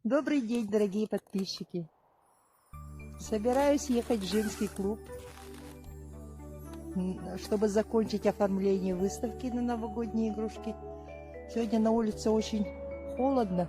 Добрый день, дорогие подписчики. Собираюсь ехать в женский клуб, чтобы закончить оформление выставки на новогодние игрушки. Сегодня на улице очень холодно,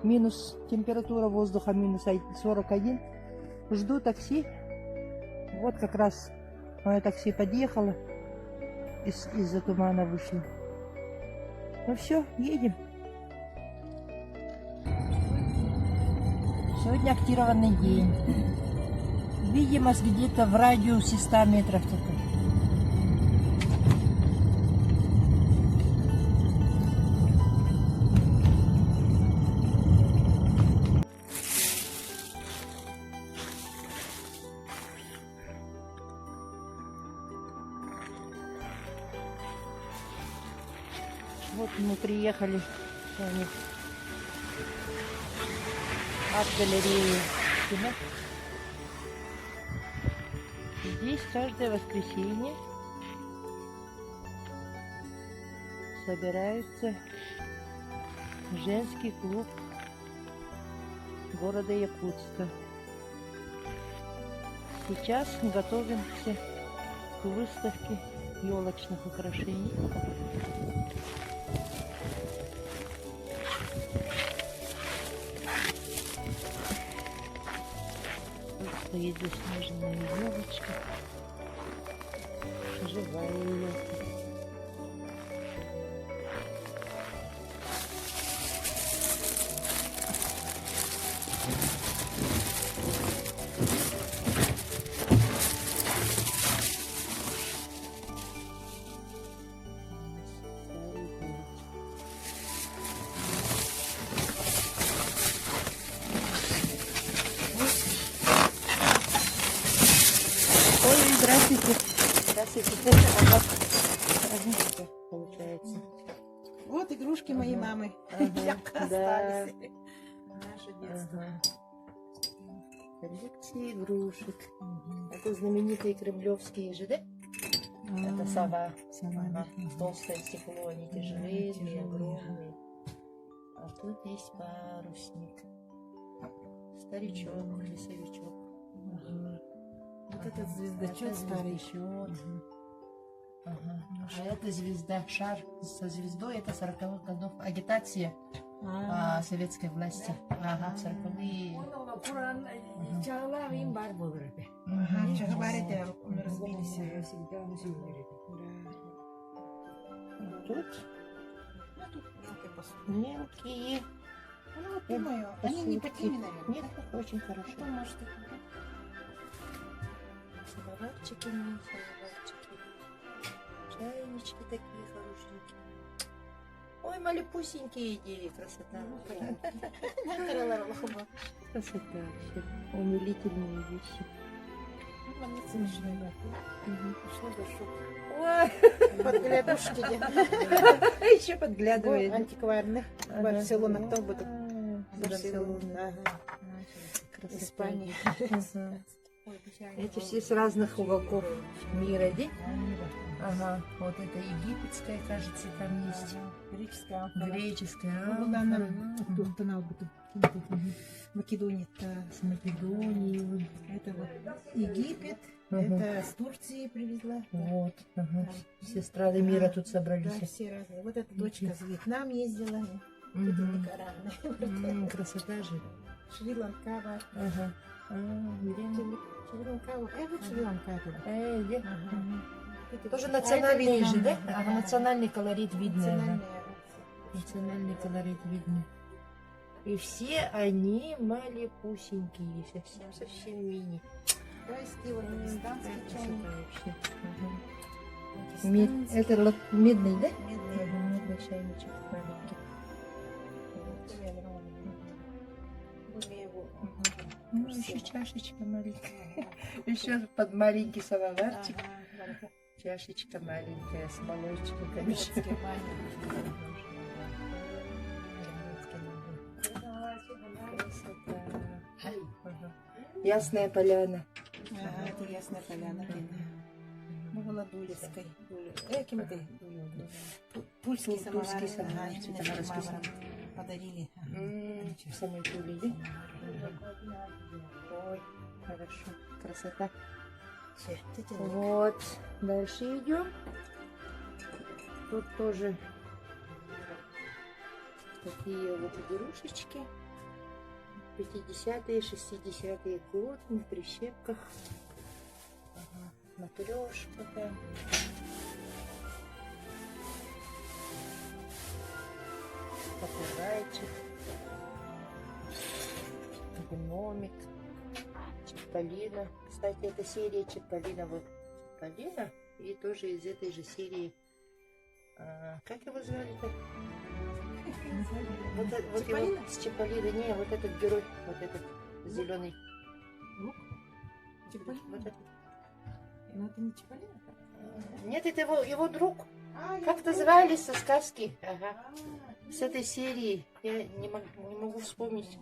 минус температура воздуха, минус 41. Жду такси. Вот как раз мое такси подъехало, из-за тумана вышло. Ну все, едем. Сегодня актированный день. Видимость где-то в радиусе 100 метров только. Вот мы приехали с вами от галереи кино. Здесь каждое воскресенье собирается женский клуб города Якутска. Сейчас готовимся к выставке елочных украшений. Стоит заснеженная елочка, живая елка. Ой, здравствуйте. Здравствуйте. Ага. Получается. Вот игрушки моей мамы. Ярко Да. остались. Наше детство. Коллекции игрушек. Это знаменитые кремлевские же, да? Это сова. Сова, Ага. да. Толстое стекло, они тяжелые, огромные. А тут есть парусник. Старичок, лесовичок. Вот этот звездочет Это старый. звездочет. Ага. А это звезда, шар со звездой, это 40-х годов. Агитация советской власти. Ага, 40-е. Kurang cala rimbar beberapa. Ага, говорите, разбились. Тут мелкие. Ну, вот думаю, они не потеми, наверное. Нет, очень хорошо. Что может быть? Самоварчики, мини-самоварчики. Чайнички такие хорошенькие. Ой, малюпусенькие идеи, красота. Красота вообще. Умилительные вещи. Мне смешно. Что за шум? Ой, Подглядушки. еще подглядывает. Антикварных. Барселона, кто будет? Барселона. Ага. Красота. Испания. Ага. Эти все с разных уголков мира, да? Ага, вот это египетская, кажется, там есть. Греческая. Греческая. Ну, да, она Македония. С Македонии. Это вот Египет. Ага. Это с Турции привезла. Вот. Ага. Все страны мира тут Да, собрались. все разные. Вот эта дочка в Вьетнам ездила. Мгм. Красота же. Шри-Ланка. Ага. Где? Шри-Ланка. Вот Шри-Ланка. Где? Ага. Тоже А национальный это же, да? Вьетнам. Ага, национальный колорит видно. ага. Национальная. Национальный колорит видно. И все они малепусенькие, совсем мини. Красиво. Пакистанский чайник. Вообще. Пакистанский. Это медный, да? Медный. Ага, медный чайничек маленький. Более его. Ну, еще чашечка маленькая. Еще под маленький самоварчик. Ага. Чашечка маленькая с молочком, Немецкий конечно. маленький. Красота. Ага. Ясная поляна. Ага, это Ясная Поляна. Ну, Володулевской. Кем ты? Пульский самовар. Тульский самовар. Ага, именно Это Самара. расписано. подарили. Сами пилили. Ой, хорошо. Красота. Вот. Дальше идем. Тут тоже такие вот игрушечки. 50-е, 60-е годы на прищепках. Ага. Матрешка там. Попугайчик. Гномик. Чиполлино. Кстати, это серия Чиполлино. Вот Чиполлино. И тоже из этой же серии. Как его звали-то? Вот его с Чиполлино. Не, вот этот герой. Вот этот зеленый. Чиполлино? Вот этот. Ну, это не Чиполлино? Нет, это его друг. Как назывались со сказки? Ага. С этой серии. Я не могу вспомнить.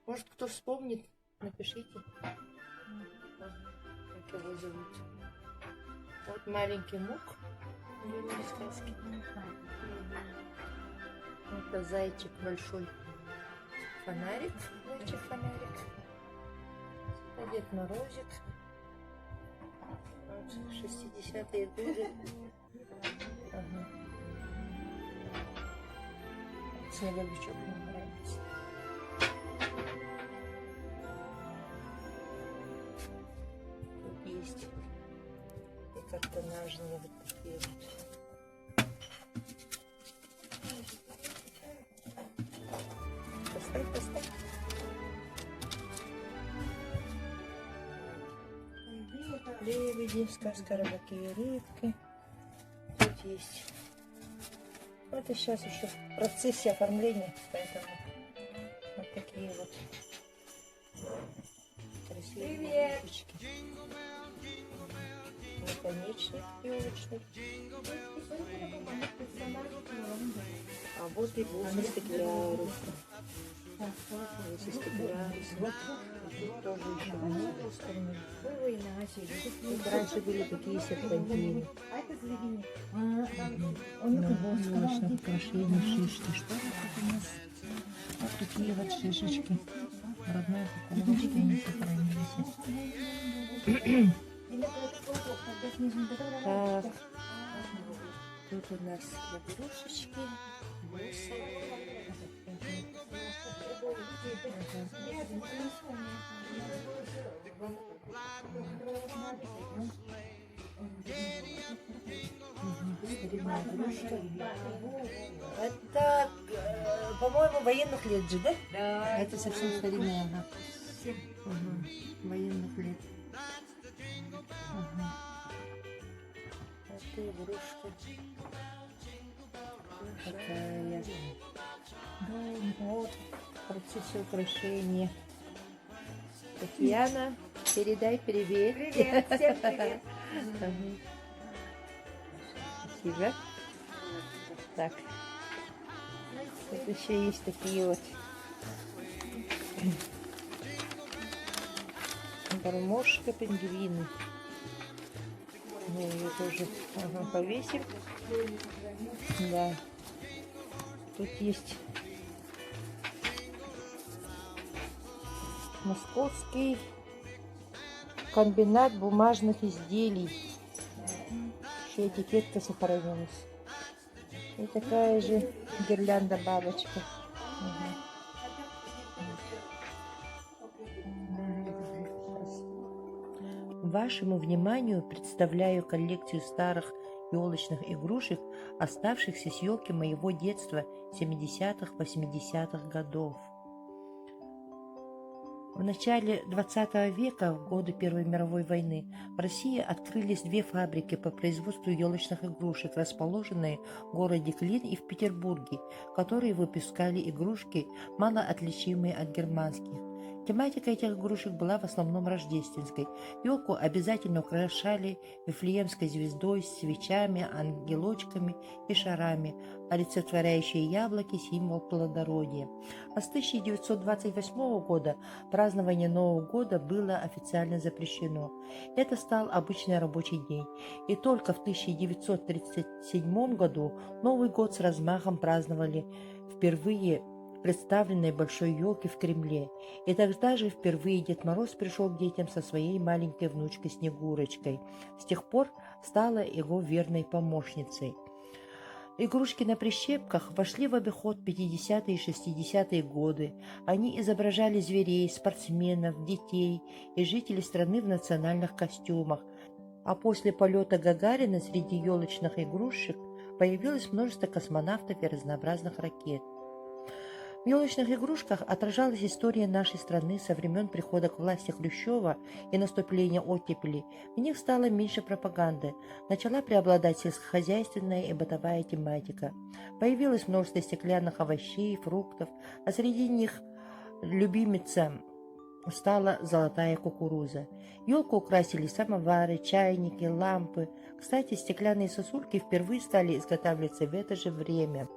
Может, кто вспомнит, напишите. Как его зовут. Вот маленький Мук. Герой сказки. Это зайчик большой. Фонарик. Зайчик-фонарик. Дед Морозик. Вот, 60-е годы. Ага. Снеговичок мне нравится. Тут есть и картонажные вот такие вот. Поставь. Лебеди, сказка рыбаки и рыбки. Тут есть. Это сейчас еще в процессе оформления, поэтому вот такие вот красивые игрушечки. Наконечник елочный. А вот и стеклярус. Тут тоже еще. Тут раньше были такие серпантины. Елочных украшений, шишки. Что это у нас? Вот такие вот шишечки. Родной упаковочки они сохранились. Так. Тут у нас игрушечки. Бусы. Старинная игрушка. Это, по-моему, военных лет же, да? Да. Это совсем старинная, ага. Военных лет. Это игрушка. Такая. Вот. Процесс украшения. Татьяна, передай привет. Привет, всем привет. Спасибо. Так. Тут еще есть такие вот гармошка, пингвины. Мы ее тоже повесим. Да. Тут есть московский комбинат бумажных изделий. Еще этикетка сохранилась. И такая же гирлянда бабочка. Вашему вниманию представляю коллекцию старых елочных игрушек, оставшихся с елки моего детства 70-х, 80-х годов. В начале 20 века, в годы Первой мировой войны, в России открылись две фабрики по производству елочных игрушек, расположенные в городе Клин и в Петербурге, которые выпускали игрушки, мало отличимые от германских. Тематика этих игрушек была в основном рождественской. Елку обязательно украшали вифлеемской звездой, свечами, ангелочками и шарами, олицетворяющие яблоки, символ плодородия. А с 1928 года празднование Нового года было официально запрещено. Это стал обычный рабочий день. И только в 1937 году Новый год с размахом праздновали впервые представленной большой елки в Кремле. И тогда же впервые Дед Мороз пришел к детям со своей маленькой внучкой Снегурочкой. С тех пор стала его верной помощницей. Игрушки на прищепках вошли в обиход 50-е и 60-е годы. Они изображали зверей, спортсменов, детей и жителей страны в национальных костюмах. А после полета Гагарина среди елочных игрушек появилось множество космонавтов и разнообразных ракет. В елочных игрушках отражалась история нашей страны со времен прихода к власти Хрущева и наступления оттепели. В них стало меньше пропаганды. Начала преобладать сельскохозяйственная и бытовая тематика. Появилось множество стеклянных овощей, фруктов, а среди них любимицем стала золотая кукуруза. Елку украсили самовары, чайники, лампы. Кстати, стеклянные сосульки впервые стали изготавливаться в это же время.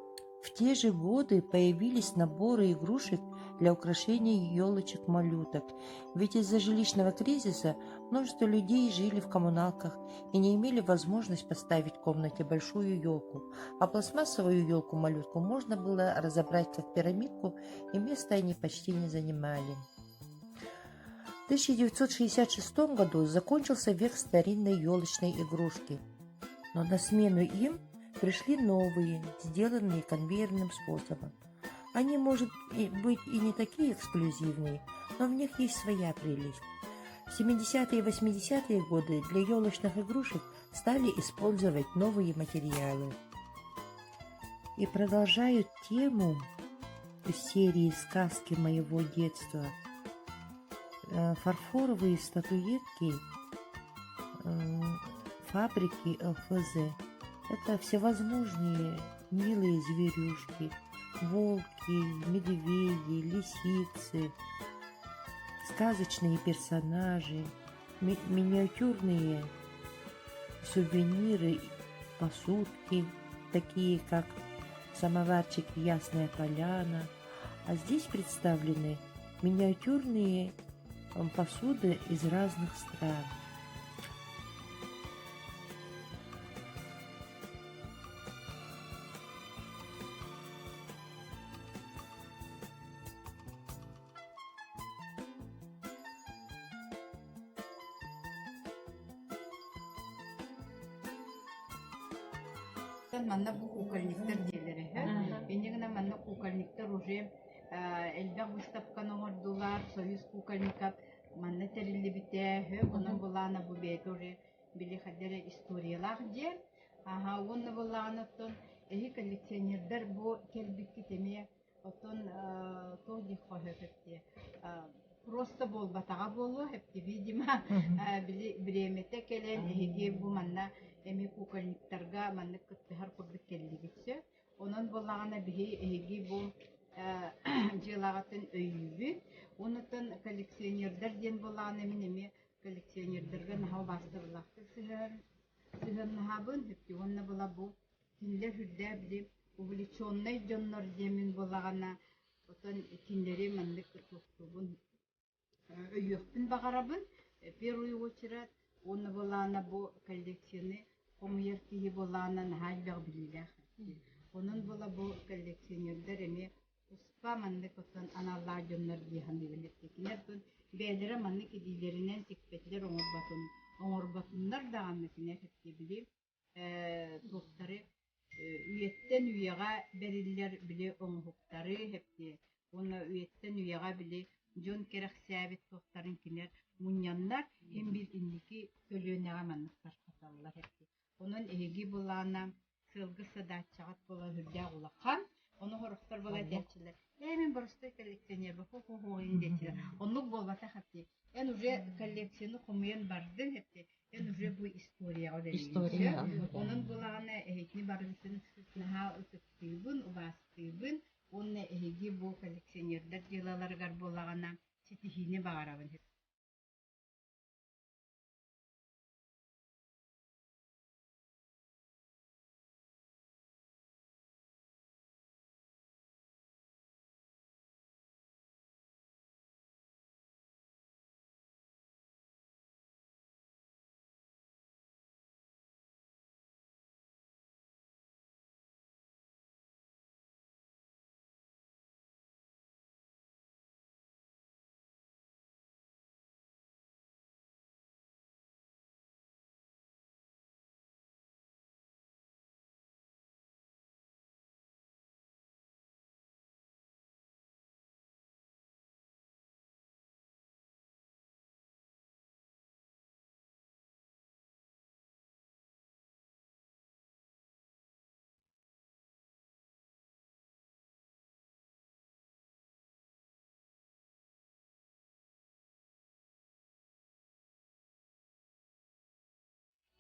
В те же годы появились наборы игрушек для украшения елочек-малюток, ведь из-за жилищного кризиса множество людей жили в коммуналках и не имели возможность поставить в комнате большую елку, а пластмассовую елку-малютку можно было разобрать как пирамидку, и места они почти не занимали. В 1966 году закончился век старинной елочной игрушки, но на смену им пришли новые, сделанные конвейерным способом. Они, может быть, и не такие эксклюзивные, но в них есть своя прелесть. В 70-е и 80-е годы для елочных игрушек стали использовать новые материалы. И продолжают тему серии «Сказки моего детства». Фарфоровые статуэтки фабрики ЛФЗ. Это всевозможные милые зверюшки, волки, медведи, лисицы, сказочные персонажи, миниатюрные сувениры, посудки, такие как самоварчик «Ясная поляна». А здесь представлены миниатюрные посуды из разных стран. Манна бу кукольниктер дийлери. Энигина манна кукольниктер уже элбек выставканы ордулар, союз кукольникат манна терилли битэ, онон булана бу бет уже били хаддере историялар дер. Ага, онна булана тон эһи коллекционердер бу келбикки теме отон тоди хохепте. Просто бол батага болу хепти видимо били бремете келен эһиги бу манна эми кукольниктарга маннык кыттыхар курдук келлигитсе онон боллагана биһи эһиги бу жылагатын өйүбү онутун коллекционердер диэн боллагана эмин эми коллекционердерге наха бастырылакты сыгыннаһабын хепти онна була бу кинлер хүрдэ били увлеченный дьоннор диэмин боллагана отон кинлери маннык кыттуктубун өйөкпүн багарабын первую очередь онна боллагана бу коллекцияны комуер киһи боллаанан хаалбах билилэх. Онон бола бу коллекционердер эми успа маннык оттон аналлаа дьоннор диэхан дибилеттикинер тун бээлере маннык идиилеринен тикпетлер оҥорбатуннар даҕанныкинер хептибили туохтары үйеттен үйэҕэ бериллер били оҥоһуктары хепти уонна үйеттен үйэҕэ били дьон керэхсээбит туохтарын кинер мунньаннар им бир инники төлүөнэҕэ манныктар хаталлар хепти онон эһиги булаана сылгы садааччаҕат бола хүрдээ улахан ону хорохтор бола этиэлчилэр эмин боростой коллекционер бу хо-хо-хо индетилэр оннук болбата хапти эн уже коллекцияны хомуен бардын хепти эн уже бу история онон булаана эһитни бардытын наха ытыктыыбын убаастыыбын онна эһиги бу коллекционердер дьылаларыгар булагана ситихине багарабын.